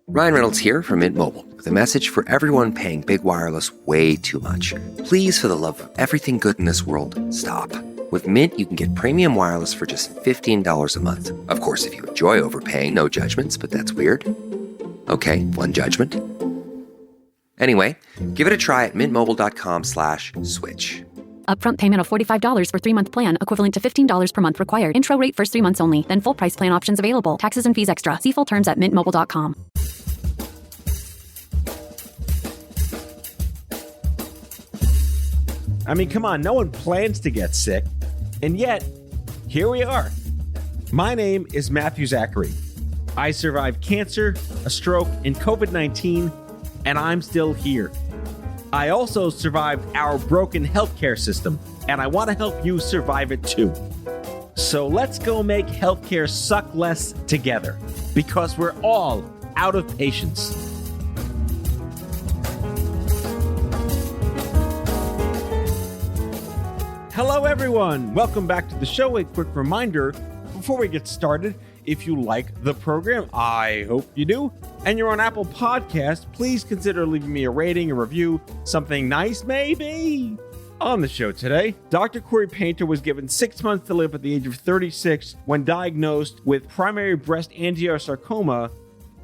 Ryan Reynolds here from Mint Mobile with a message for everyone paying big wireless way too much. Please, for the love of everything good in this world, stop. With Mint, you can get premium wireless for just $15 a month. Of course, if you enjoy overpaying, no judgments, but that's weird. Okay, one judgment. Anyway, give it a try at mintmobile.com/switch. Upfront payment of $45 for 3-month plan, equivalent to $15 per month required. Intro rate first 3 months only, then full price plan options available. Taxes and fees extra. See full terms at mintmobile.com. I mean, come on, no one plans to get sick. And yet, here we are. My name is Matthew Zachary. I survived cancer, a stroke, and COVID-19, and I'm still here. I also survived our broken healthcare system, and I want to help you survive it too. So let's go make healthcare suck less together, because we're all out of patience. Hello, everyone. Welcome back to the show. A quick reminder before we get started, if you like the program, I hope you do, and you're on Apple Podcasts, please consider leaving me a rating, a review, something nice maybe. On the show today, Dr. Corrie Painter was given 6 months to live at the age of 36 when diagnosed with primary breast angiosarcoma.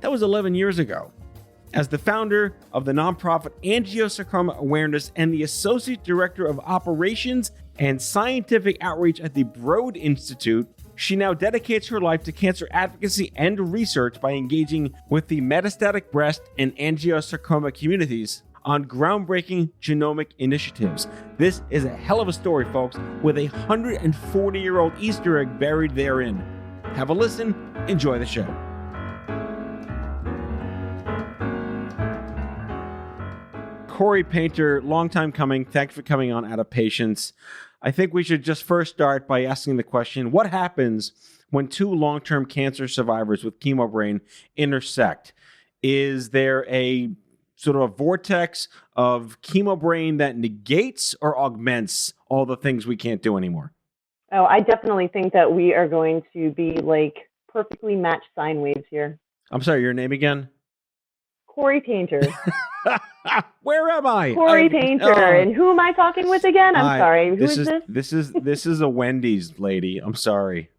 That was 11 years ago. As the founder of the nonprofit Angiosarcoma Awareness and the Associate Director of Operations and Scientific Outreach at the Broad Institute, she now dedicates her life to cancer advocacy and research by engaging with the metastatic breast and angiosarcoma communities on groundbreaking genomic initiatives. This is a hell of a story, folks, with a 140-year-old Easter egg buried therein. Have a listen. Enjoy the show. Corrie Painter, long time coming. Thanks for coming on Out of Patience. I think we should just first start by asking the question, what happens when two long-term cancer survivors with chemo brain intersect? Is there a sort of a vortex of chemo brain that negates or augments all the things we can't do anymore? Oh, I definitely think that we are going to be like perfectly matched sine waves here. I'm sorry, your name again? Corrie Painter. Where am I? Corrie Painter. And who am I talking with again? I'm sorry. Who is this? This is a Wendy's lady. I'm sorry.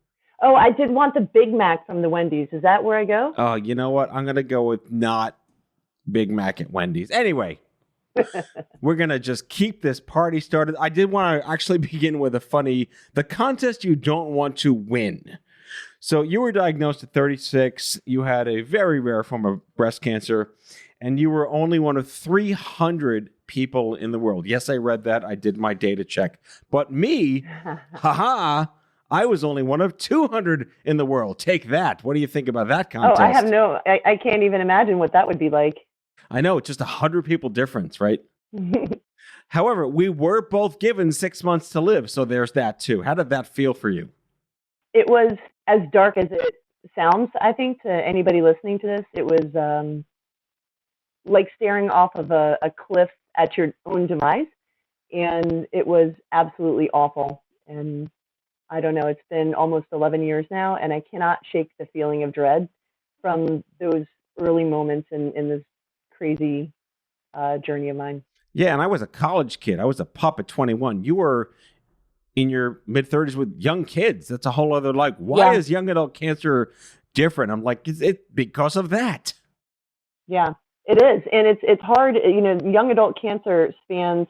Oh, I did want the Big Mac from the Wendy's. Is that where I go? Oh, you know what? I'm going to go with not Big Mac at Wendy's. Anyway, we're going to just keep this party started. I did want to actually begin with the contest you don't want to win. So you were diagnosed at 36. You had a very rare form of breast cancer, and you were only one of 300 people in the world. Yes, I read that. I did my data check. But me, I was only one of 200 in the world. Take that. What do you think about that contest? Oh, I can't even imagine what that would be like. I know, it's just 100 people difference, right? However, we were both given 6 months to live, so there's that too. How did that feel for you? It was as dark as it sounds, I think, to anybody listening to this. It was like staring off of a cliff at your own demise, and it was absolutely awful. And I don't know, it's been almost 11 years now, and I cannot shake the feeling of dread from those early moments in this crazy journey of mine. Yeah, and I was a college kid. I was a pup at 21. You were in your mid-30s with young kids. That's a whole other, why is young adult cancer different? I'm like, it's because of that. Yeah, it is. And it's hard, young adult cancer spans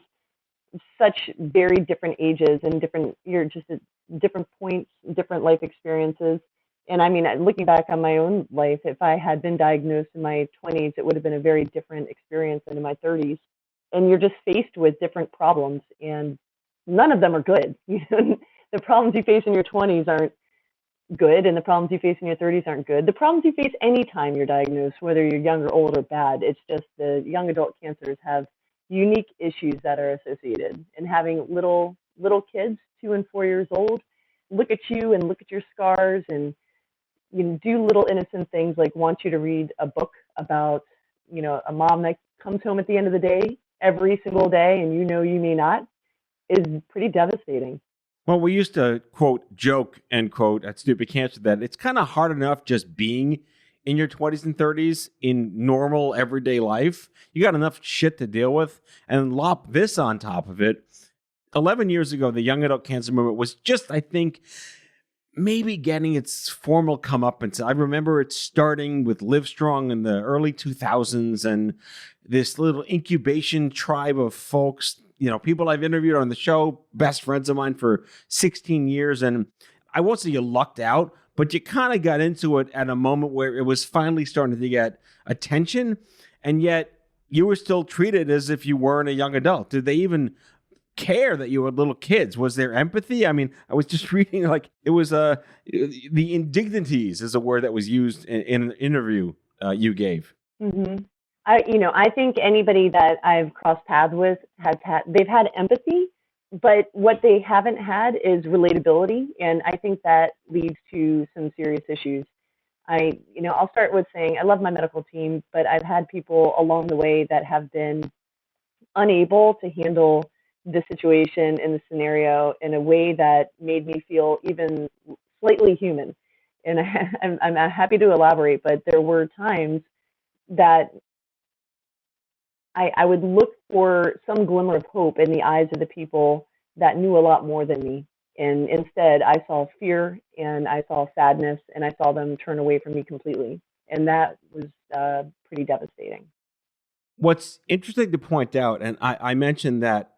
such very different ages and you're just at different points, different life experiences. And I mean, looking back on my own life, if I had been diagnosed in my 20s, it would have been a very different experience than in my 30s. And you're just faced with different problems, and none of them are good. The problems you face in your 20s aren't good, and the problems you face in your 30s aren't good. The problems you face anytime you're diagnosed, whether you're young or old or bad, it's just the young adult cancers have unique issues that are associated. And having little kids, 2 and 4 years old, look at you and look at your scars and do little innocent things like want you to read a book about, a mom that comes home at the end of the day every single day and you may not, is pretty devastating. Well, we used to, quote, joke, end quote, at Stupid Cancer that it's kind of hard enough just being in your 20s and 30s in normal everyday life. You got enough shit to deal with, and lop this on top of it. 11 years ago, the young adult cancer movement was just, I think, maybe getting its formal comeuppance. I remember it starting with Livestrong in the early 2000s and this little incubation tribe of folks, people I've interviewed on the show, best friends of mine for 16 years. And I won't say you lucked out, but you kind of got into it at a moment where it was finally starting to get attention. And yet you were still treated as if you weren't a young adult. Did they even care that you were little kids? Was there empathy? I mean, I was just reading it was the indignities is a word that was used in an interview you gave. Mm-hmm. I think anybody that I've crossed paths with they've had empathy, but what they haven't had is relatability, and I think that leads to some serious issues. I'll start with saying I love my medical team, but I've had people along the way that have been unable to handle the situation in the scenario in a way that made me feel even slightly human. And I'm happy to elaborate, but there were times that I would look for some glimmer of hope in the eyes of the people that knew a lot more than me. And instead, I saw fear and I saw sadness and I saw them turn away from me completely. And that was pretty devastating. What's interesting to point out, and I mentioned that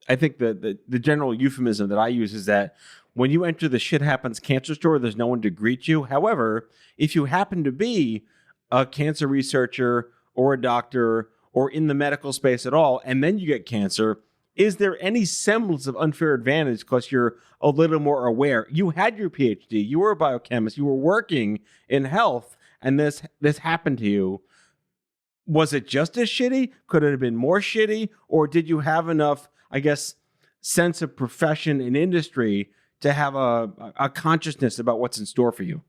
I think the general euphemism that I use is that when you enter the shit happens cancer store, there's no one to greet you. However, if you happen to be a cancer researcher or a doctor or in the medical space at all, and then you get cancer, is there any semblance of unfair advantage because you're a little more aware? You had your PhD, you were a biochemist, you were working in health, and this happened to you. Was it just as shitty? Could it have been more shitty? Or did you have enough, I guess, sense of profession and industry to have a consciousness about what's in store for you?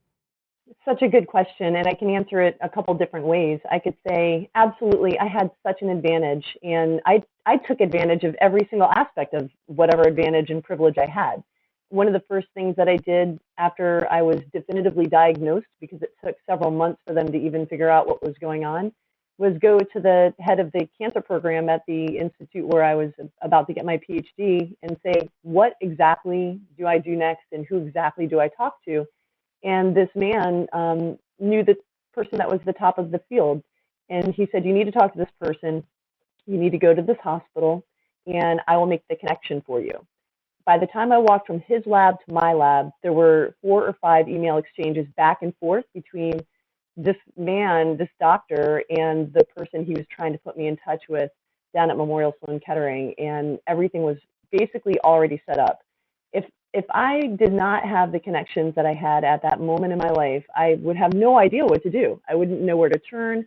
Such a good question, and I can answer it a couple different ways. I could say, absolutely, I had such an advantage, and I took advantage of every single aspect of whatever advantage and privilege I had. One of the first things that I did after I was definitively diagnosed, because it took several months for them to even figure out what was going on, was go to the head of the cancer program at the institute where I was about to get my PhD and say, what exactly do I do next and who exactly do I talk to? And this man knew the person that was the top of the field. And he said, you need to talk to this person. You need to go to this hospital, and I will make the connection for you. By the time I walked from his lab to my lab, there were 4 or 5 email exchanges back and forth between this man, this doctor, and the person he was trying to put me in touch with down at Memorial Sloan Kettering. And everything was basically already set up. If I did not have the connections that I had at that moment in my life, I would have no idea what to do. I wouldn't know where to turn.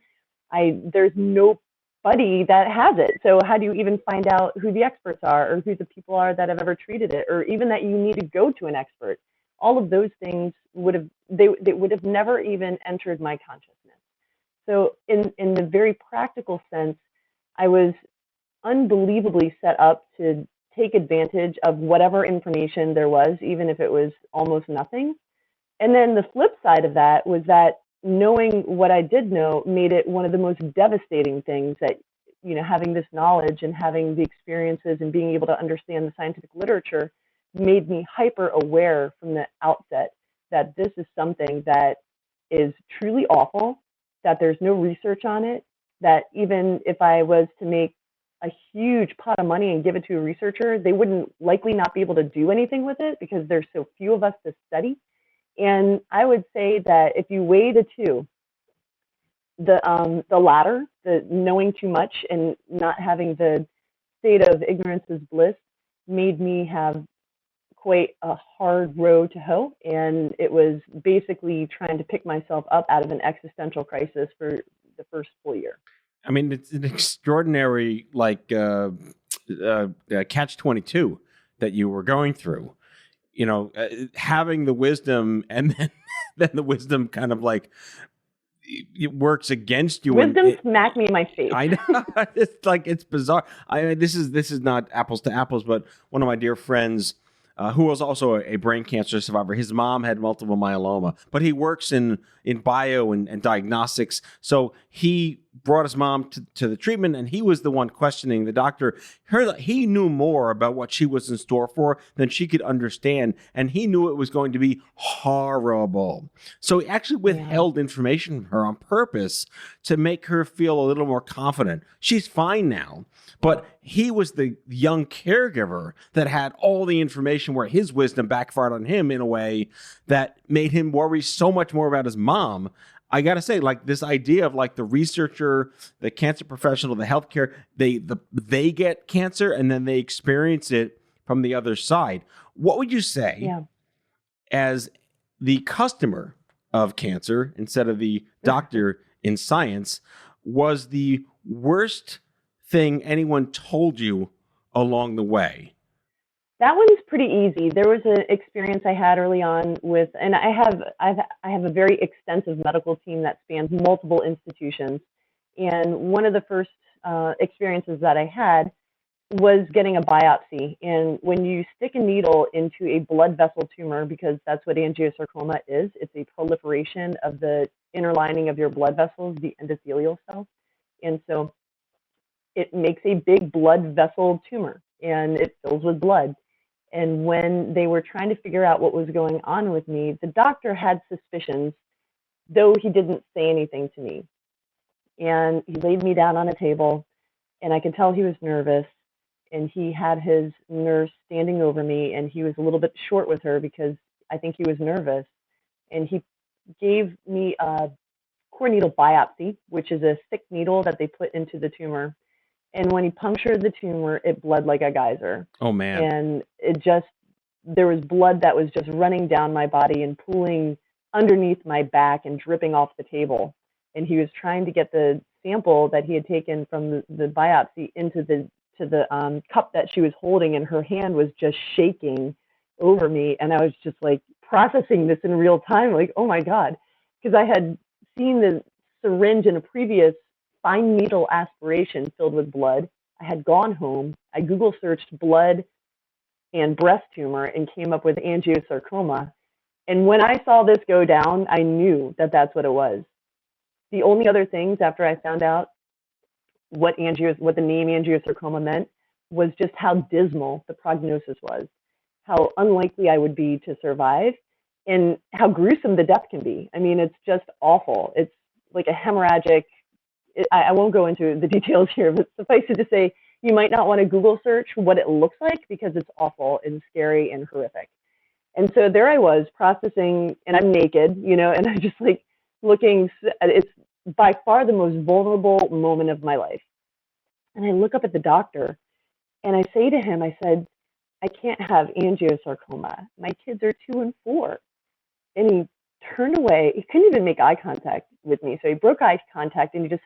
There's nobody that has it. So how do you even find out who the experts are or who the people are that have ever treated it, or even that you need to go to an expert? All of those things would have never even entered my consciousness. So in the very practical sense, I was unbelievably set up to take advantage of whatever information there was, even if it was almost nothing. And then the flip side of that was that knowing what I did know made it one of the most devastating things that, having this knowledge and having the experiences and being able to understand the scientific literature made me hyper aware from the outset that this is something that is truly awful, that there's no research on it, that even if I was to make a huge pot of money and give it to a researcher, they wouldn't likely not be able to do anything with it because there's so few of us to study. And I would say that if you weigh the two, the latter, the knowing too much and not having the state of ignorance is bliss, made me have quite a hard row to hoe. And it was basically trying to pick myself up out of an existential crisis for the first full year. I mean, it's an extraordinary, catch-22 that you were going through. Having the wisdom, and then the wisdom kind of it works against you. Wisdom smacked me in my face. I know. It's bizarre. This is not apples to apples, but one of my dear friends who was also a brain cancer survivor. His mom had multiple myeloma, but he works in bio and diagnostics. So he brought his mom to the treatment, and he was the one questioning the doctor. He knew more about what she was in store for than she could understand, and he knew it was going to be horrible. So he actually withheld information from her on purpose to make her feel a little more confident. She's fine now, but he was the young caregiver that had all the information where his wisdom backfired on him in a way that made him worry so much more about his mom. I got to say, like, this idea of like the researcher, the cancer professional, the healthcare, they get cancer and then they experience it from the other side. What would you say as the customer of cancer instead of the doctor in science was the worst thing anyone told you along the way? That one's pretty easy. There was an experience I had early on with, and I have a very extensive medical team that spans multiple institutions. And one of the first experiences that I had was getting a biopsy. And when you stick a needle into a blood vessel tumor, because that's what angiosarcoma is, it's a proliferation of the inner lining of your blood vessels, the endothelial cells. And so it makes a big blood vessel tumor and it fills with blood. And when they were trying to figure out what was going on with me, the doctor had suspicions, though he didn't say anything to me. And he laid me down on a table, and I could tell he was nervous. And he had his nurse standing over me, and he was a little bit short with her because I think he was nervous. And he gave me a core needle biopsy, which is a thick needle that they put into the tumor. And when he punctured the tumor, it bled like a geyser. Oh, man. And there was blood that was just running down my body and pooling underneath my back and dripping off the table. And he was trying to get the sample that he had taken from the biopsy into the cup that she was holding, and her hand was just shaking over me. And I was just like processing this in real time, like, oh my God, because I had seen the syringe in a previous fine needle aspiration filled with blood. I had gone home. I Google searched blood and breast tumor and came up with angiosarcoma. And when I saw this go down, I knew that that's what it was. The only other things after I found out what the name angiosarcoma meant was just how dismal the prognosis was, how unlikely I would be to survive, and how gruesome the death can be. I mean, it's just awful. It's like a hemorrhagic, I won't go into the details here, but suffice it to say, you might not want to Google search what it looks like because it's awful and scary and horrific. And so there I was processing, and I'm naked, and I'm just like looking, it's by far the most vulnerable moment of my life. And I look up at the doctor and I say to him, I said, I can't have angiosarcoma. My kids are 2 and 4. And he turned away. He couldn't even make eye contact with me. So he broke eye contact and he just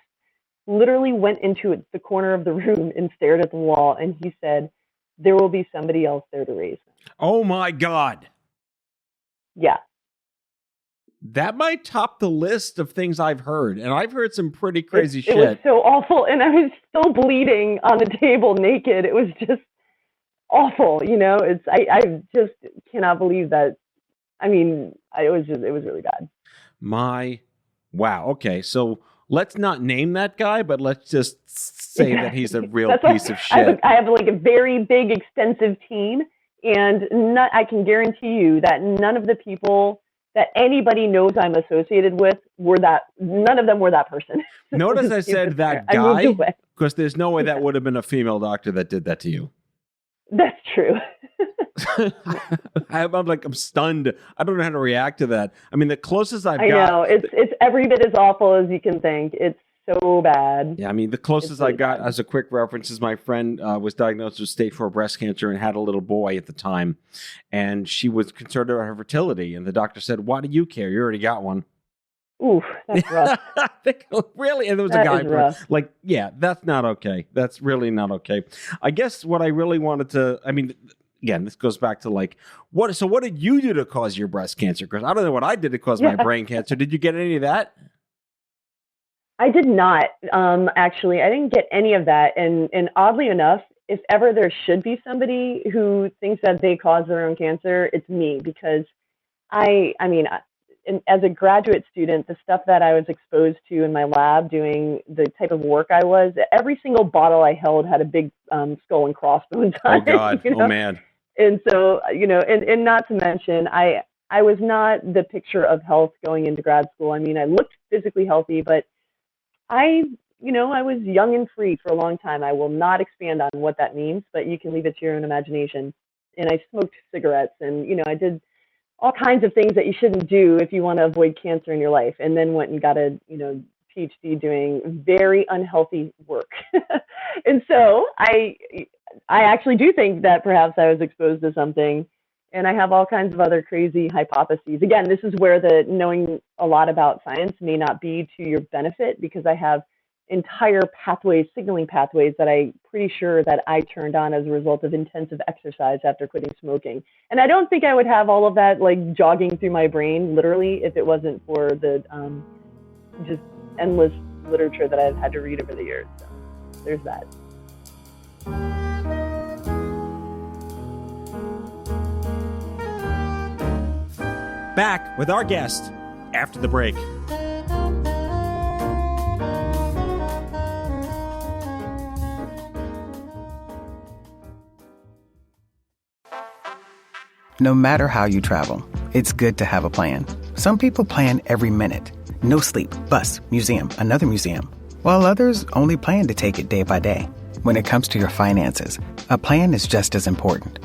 literally went into the corner of the room and stared at the wall. And he said, there will be somebody else there to raise them. Oh my God. Yeah. That might top the list of things I've heard. And I've heard some pretty crazy shit. It was so awful. And I was still bleeding on the table naked. It was just awful. I just cannot believe that. I mean, it was really bad. Wow. Okay. So let's not name that guy, but let's just say that he's a real piece of shit. I have like a very big, extensive team, and I can guarantee you that none of the people that anybody knows I'm associated with none of them were that person. Notice I said that guy, because there's no way that would have been a female doctor that did that to you. That's true. I'm stunned. I don't know how to react to that. I mean, the closest I know it's every bit as awful as you can think. It's so bad. Yeah, I mean, the closest I got as a quick reference is my friend was diagnosed with stage 4 breast cancer and had a little boy at the time, and she was concerned about her fertility, and the doctor said, "Why do you care? You already got one." Oof, that's rough. Really? And there was a guy like, yeah, that's not okay. That's really not okay. I guess what I really wanted to, I mean, again, this goes back to like, what did you do to cause your breast cancer? Because I don't know what I did to cause my brain cancer. Did you get any of that? I did not. Actually, I didn't get any of that. And oddly enough, if ever there should be somebody who thinks that they caused their own cancer, it's me, because I mean, as a graduate student, the stuff that I was exposed to in my lab doing the type of work I was, every single bottle I held had a big skull and crossbones on Oh God. it. You Oh know? man. And so, and not to mention, I was not the picture of health going into grad school. I mean, I looked physically healthy, but I was young and free for a long time. I will not expand on what that means, but you can leave it to your own imagination. And I smoked cigarettes, and I did all kinds of things that you shouldn't do if you want to avoid cancer in your life, and then went and got a PhD doing very unhealthy work. And so I actually do think that perhaps I was exposed to something, and I have all kinds of other crazy hypotheses. Again, this is where the knowing a lot about science may not be to your benefit, because I have entire pathways, signaling pathways, that I'm pretty sure that I turned on as a result of intensive exercise after quitting smoking. And I don't think I would have all of that like jogging through my brain literally if it wasn't for the just endless literature that I've had to read over the years. So there's that. Back with our guest after the break. No matter how you travel, it's good to have a plan. Some people plan every minute. No sleep, bus, museum, another museum. While others only plan to take it day by day. When it comes to your finances, a plan is just as important.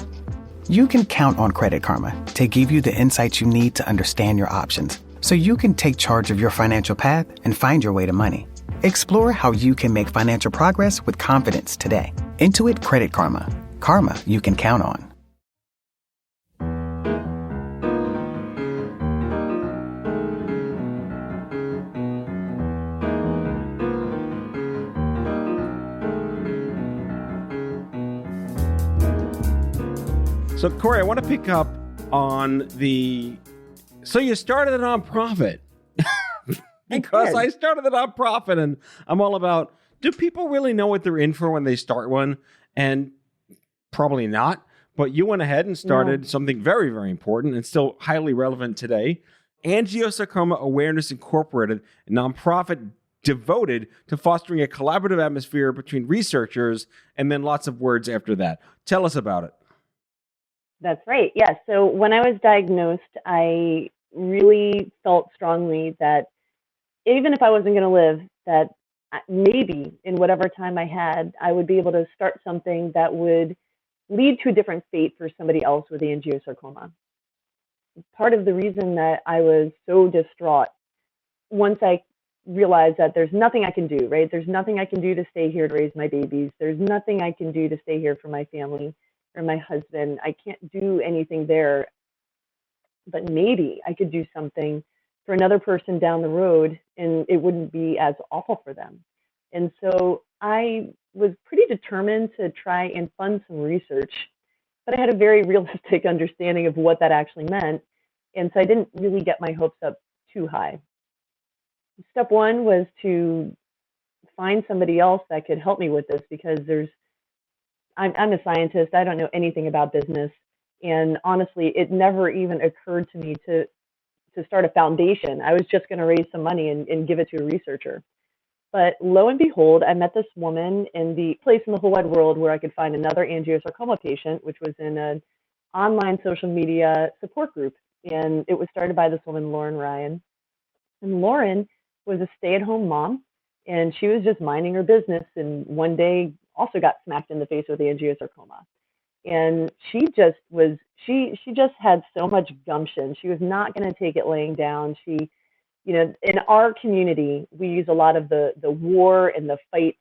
You can count on Credit Karma to give you the insights you need to understand your options, so you can take charge of your financial path and find your way to money. Explore how you can make financial progress with confidence today. Intuit Credit Karma. Karma you can count on. So, Corrie, I want to pick up on so you started a nonprofit. Because I started a nonprofit, and I'm all about, do people really know what they're in for when they start one? And probably not. But you went ahead and started something very, very important and still highly relevant today. Angiosarcoma Awareness Incorporated, a nonprofit devoted to fostering a collaborative atmosphere between researchers, and then lots of words after that. Tell us about it. That's right. Yeah. So when I was diagnosed, I really felt strongly that even if I wasn't going to live, that maybe in whatever time I had, I would be able to start something that would lead to a different fate for somebody else with angiosarcoma. Part of the reason that I was so distraught, once I realized that there's nothing I can do, right? There's nothing I can do to stay here to raise my babies. There's nothing I can do to stay here for my family or my husband. I can't do anything there, but maybe I could do something for another person down the road, and it wouldn't be as awful for them. And so I was pretty determined to try and fund some research, but I had a very realistic understanding of what that actually meant. And so I didn't really get my hopes up too high. Step one was to find somebody else that could help me with this, because I'm a scientist. I don't know anything about business. And honestly, it never even occurred to me to start a foundation. I was just going to raise some money and give it to a researcher. But lo and behold, I met this woman in the place in the whole wide world where I could find another angiosarcoma patient, which was in an online social media support group. And it was started by this woman, Lauren Ryan. And Lauren was a stay-at-home mom, and she was just minding her business, and one day also got smacked in the face with angiosarcoma. And she just had so much gumption. She was not going to take it laying down. She, in our community, we use a lot of the war and the fight.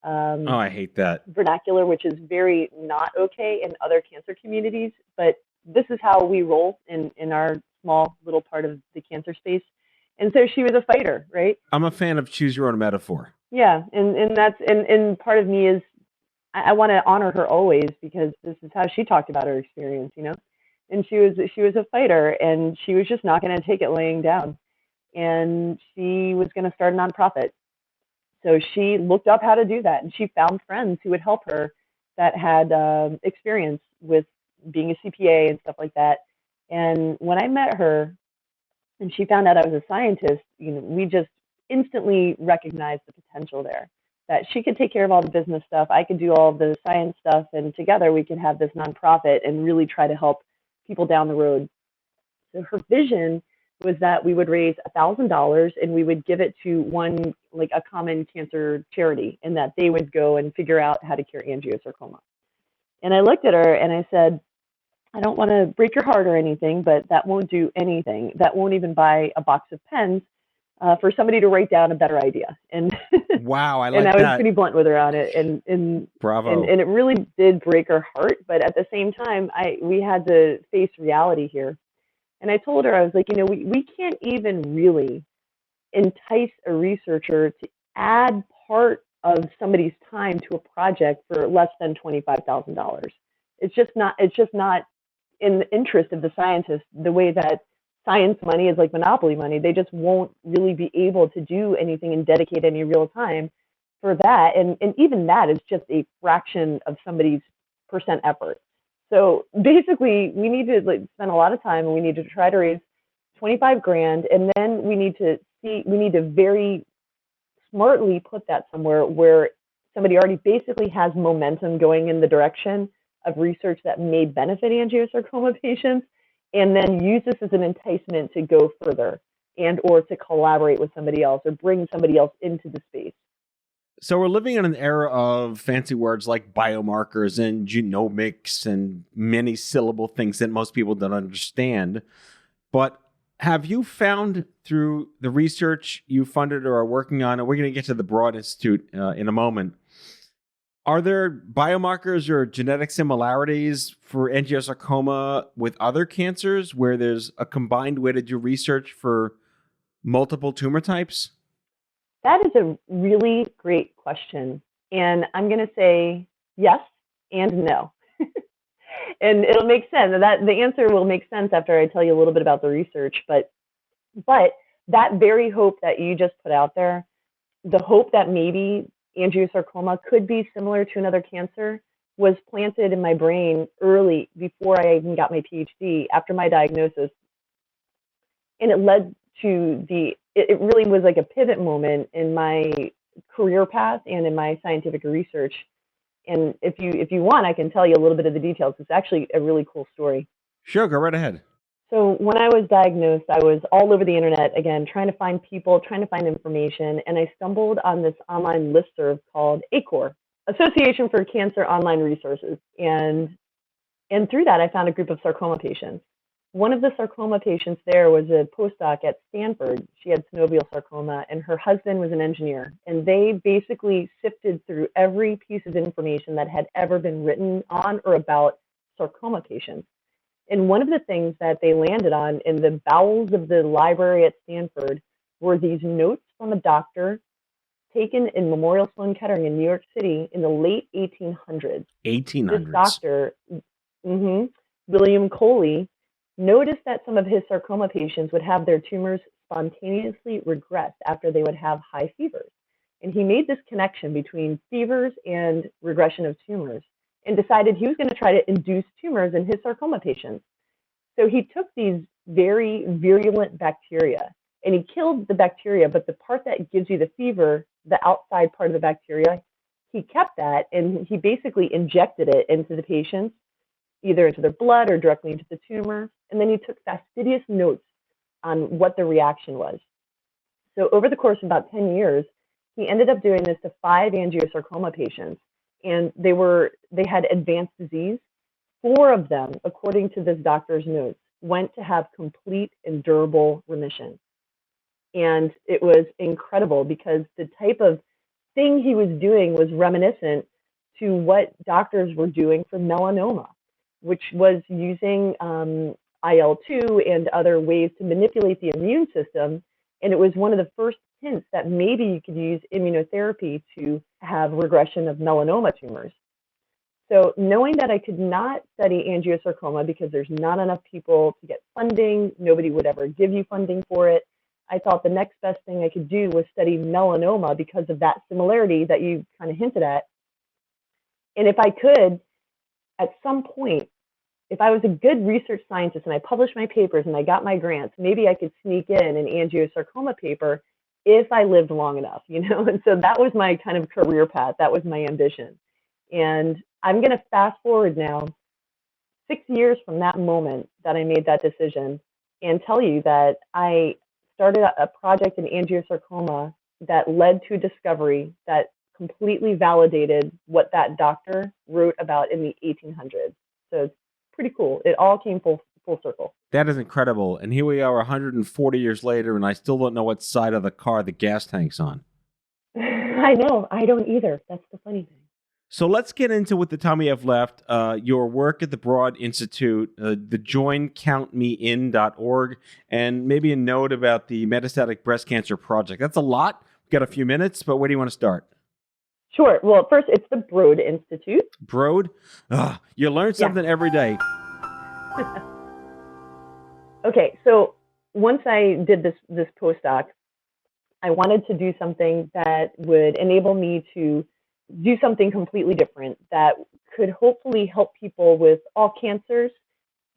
I hate that vernacular, which is very not okay in other cancer communities. But this is how we roll in our small little part of the cancer space. And so she was a fighter, right? I'm a fan of choose your own metaphor. Yeah, and that's and part of me is I want to honor her always, because this is how she talked about her experience, And she was a fighter, and she was just not going to take it laying down, and she was going to start a nonprofit. So she looked up how to do that, and she found friends who would help her that had experience with being a CPA and stuff like that. And when I met her and she found out I was a scientist, we just instantly recognized the potential there. That she could take care of all the business stuff, I could do all the science stuff, and together we could have this nonprofit and really try to help people down the road. So her vision was that we would raise $1,000 and we would give it to one, like a common cancer charity, and that they would go and figure out how to cure angiosarcoma. And I looked at her and I said, I don't want to break your heart or anything, but that won't do anything. That won't even buy a box of pens for somebody to write down a better idea. And Wow, I like and I was that. pretty blunt with her on it, and Bravo. and it really did break her heart. But at the same time, we had to face reality here. And I told her, I was like, we can't even really entice a researcher to add part of somebody's time to a project for less than $25,000. It's just not in the interest of the scientist. The way that science money is like monopoly money, they just won't really be able to do anything and dedicate any real time for that. And even that is just a fraction of somebody's percent effort. So basically, we need to spend a lot of time, and we need to try to raise 25 grand, and then we need to very smartly put that somewhere where somebody already basically has momentum going in the direction of research that may benefit angiosarcoma patients, and then use this as an enticement to go further and or to collaborate with somebody else or bring somebody else into the space. So we're living in an era of fancy words like biomarkers and genomics and many syllable things that most people don't understand. But have you found through the research you funded or are working on, and we're going to get to the Broad Institute in a moment, are there biomarkers or genetic similarities for angiosarcoma with other cancers where there's a combined way to do research for multiple tumor types? That is a really great question. And I'm going to say yes and no. And it'll make sense. The answer will make sense after I tell you a little bit about the research. But that very hope that you just put out there, the hope that maybe angiosarcoma could be similar to another cancer, was planted in my brain early, before I even got my PhD, after my diagnosis. And it led to it really was like a pivot moment in my career path and in my scientific research. And if you want, I can tell you a little bit of the details. It's actually a really cool story. Sure, go right ahead. So when I was diagnosed, I was all over the internet, again, trying to find people, trying to find information, and I stumbled on this online listserv called ACOR, Association for Cancer Online Resources. And through that, I found a group of sarcoma patients. One of the sarcoma patients there was a postdoc at Stanford. She had synovial sarcoma, and her husband was an engineer. And they basically sifted through every piece of information that had ever been written on or about sarcoma patients. And one of the things that they landed on in the bowels of the library at Stanford were these notes from a doctor taken in Memorial Sloan Kettering in New York City in the late 1800s. 1800s. This doctor, William Corrie, noticed that some of his sarcoma patients would have their tumors spontaneously regress after they would have high fevers. And he made this connection between fevers and regression of tumors, and decided he was going to try to induce tumors in his sarcoma patients. So he took these very virulent bacteria, and he killed the bacteria, but the part that gives you the fever, the outside part of the bacteria, he kept that, and he basically injected it into the patients, either into their blood or directly into the tumor. And then he took fastidious notes on what the reaction was. So over the course of about 10 years, he ended up doing this to 5 angiosarcoma patients, and they had advanced disease. 4 of them, according to this doctor's notes, went to have complete and durable remission. And it was incredible because the type of thing he was doing was reminiscent to what doctors were doing for melanoma, which was using IL-2 and other ways to manipulate the immune system. And it was one of the first hints that maybe you could use immunotherapy to have regression of melanoma tumors. So knowing that I could not study angiosarcoma because there's not enough people to get funding, nobody would ever give you funding for it, I thought the next best thing I could do was study melanoma because of that similarity that you kind of hinted at. And if I could, at some point, if I was a good research scientist and I published my papers and I got my grants, maybe I could sneak in an angiosarcoma paper if I lived long enough, And so that was my kind of career path. That was my ambition. And I'm going to fast forward now 6 years from that moment that I made that decision and tell you that I started a project in angiosarcoma that led to a discovery that completely validated what that doctor wrote about in the 1800s. So it's pretty cool. It all came full circle. That is incredible. And here we are 140 years later, and I still don't know what side of the car the gas tank's on. I know. I don't either. That's the funny thing. So let's get into, with the time we have left, your work at the Broad Institute, the joincountmein.org, and maybe a note about the Metastatic Breast Cancer Project. That's a lot. We've got a few minutes, but where do you want to start? Sure. Well, first, it's the Broad Institute. Broad? You learn something every day. Okay, so once I did this postdoc, I wanted to do something that would enable me to do something completely different that could hopefully help people with all cancers,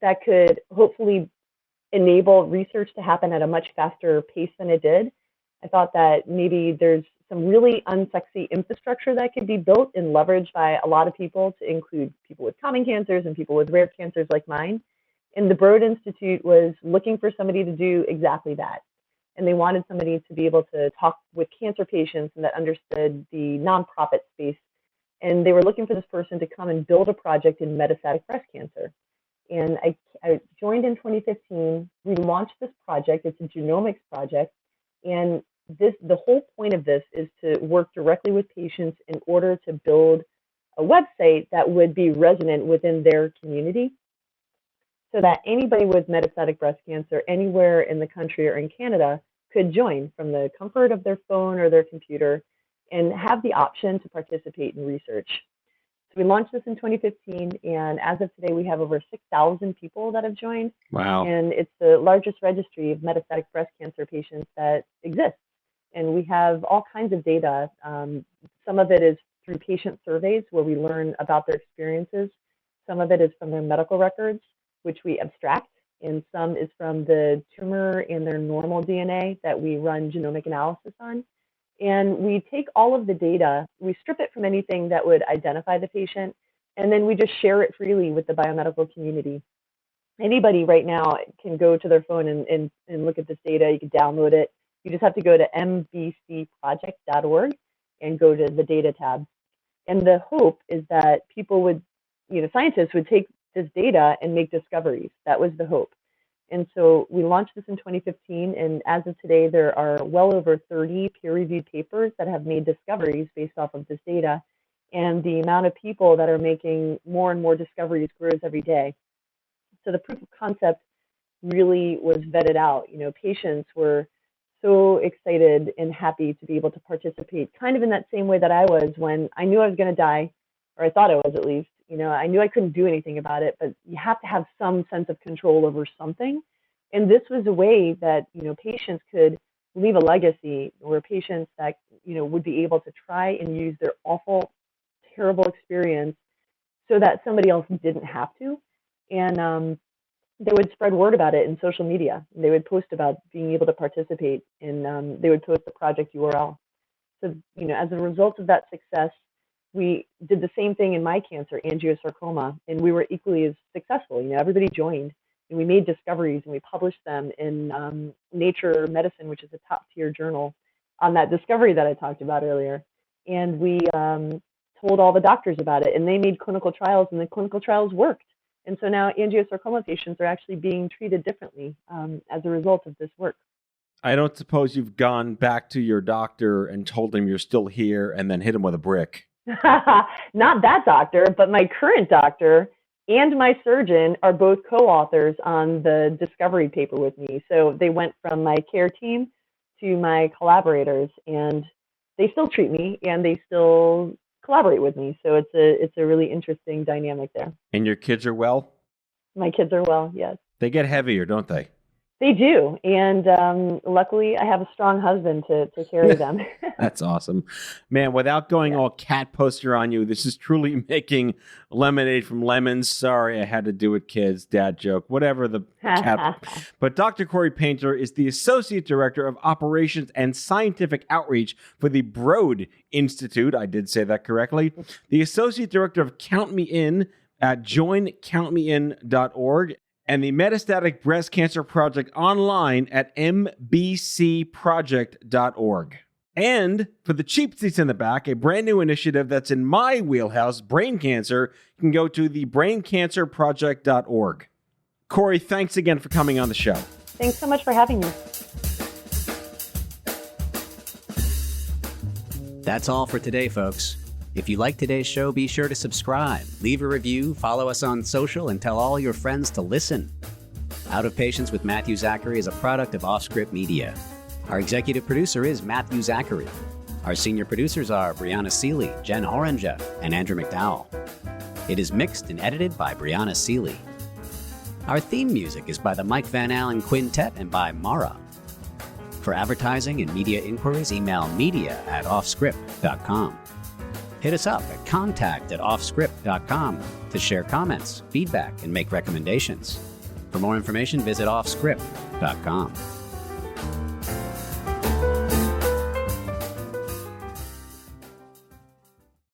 that could hopefully enable research to happen at a much faster pace than it did. I thought that maybe there's some really unsexy infrastructure that could be built and leveraged by a lot of people, to include people with common cancers and people with rare cancers like mine. And the Broad Institute was looking for somebody to do exactly that. And they wanted somebody to be able to talk with cancer patients and that understood the nonprofit space. And they were looking for this person to come and build a project in metastatic breast cancer. And I joined in 2015. We launched this project. It's a genomics project. And the whole point of this is to work directly with patients in order to build a website that would be resonant within their community, so that anybody with metastatic breast cancer anywhere in the country or in Canada could join from the comfort of their phone or their computer and have the option to participate in research. So we launched this in 2015, and as of today, we have over 6,000 people that have joined. Wow. And it's the largest registry of metastatic breast cancer patients that exists. And we have all kinds of data. Some of it is through patient surveys where we learn about their experiences. Some of it is from their medical records, which we abstract, and some is from the tumor and their normal DNA that we run genomic analysis on. And we take all of the data, we strip it from anything that would identify the patient, and then we just share it freely with the biomedical community. Anybody right now can go to their phone and look at this data. You can download it. You just have to go to mbcproject.org and go to the data tab. And the hope is that people would, scientists would take this data and make discoveries. That was the hope. And so we launched this in 2015, and as of today, there are well over 30 peer-reviewed papers that have made discoveries based off of this data. And the amount of people that are making more and more discoveries grows every day. So the proof of concept really was vetted out. Patients were so excited and happy to be able to participate, kind of in that same way that I was when I knew I was going to die, or I thought I was at least. I knew I couldn't do anything about it, but you have to have some sense of control over something. And this was a way that, patients could leave a legacy, or patients that, would be able to try and use their awful, terrible experience so that somebody else didn't have to. And they would spread word about it in social media. They would post about being able to participate, and they would post the project URL. So, as a result of that success, we did the same thing in my cancer, angiosarcoma, and we were equally as successful. Everybody joined, and we made discoveries, and we published them in Nature Medicine, which is a top-tier journal, on that discovery that I talked about earlier. And we told all the doctors about it, and they made clinical trials, and the clinical trials worked. And so now angiosarcoma patients are actually being treated differently as a result of this work. I don't suppose you've gone back to your doctor and told him you're still here and then hit him with a brick. Not that doctor, but my current doctor and my surgeon are both co-authors on the discovery paper with me. So they went from my care team to my collaborators, and they still treat me and they still collaborate with me. So it's a really interesting dynamic there. And your kids are well? My kids are well, yes. They get heavier, don't they? They do, and luckily I have a strong husband to carry them. That's awesome. Man, without going all cat poster on you, this is truly making lemonade from lemons. Sorry, I had to do it, kids. Dad joke. Whatever the cat. But Dr. Corrie Painter is the Associate Director of Operations and Scientific Outreach for the Broad Institute. I did say that correctly. The Associate Director of Count Me In at joincountmein.org. And the Metastatic Breast Cancer Project online at mbcproject.org. And for the cheap seats in the back, a brand new initiative that's in my wheelhouse, brain cancer, you can go to thebraincανcerproject.org. Corrie, thanks again for coming on the show. Thanks so much for having me. That's all for today, folks. If you like today's show, be sure to subscribe, leave a review, follow us on social, and tell all your friends to listen. Out of Patience with Matthew Zachary is a product of Offscript Media. Our executive producer is Matthew Zachary. Our senior producers are Brianna Seeley, Jen Horanger, and Andrew McDowell. It is mixed and edited by Brianna Seeley. Our theme music is by the Mike Van Allen Quintet and by Mara. For advertising and media inquiries, email media@offscript.com. Hit us up at contact@offscript.com to share comments, feedback, and make recommendations. For more information, visit offscript.com.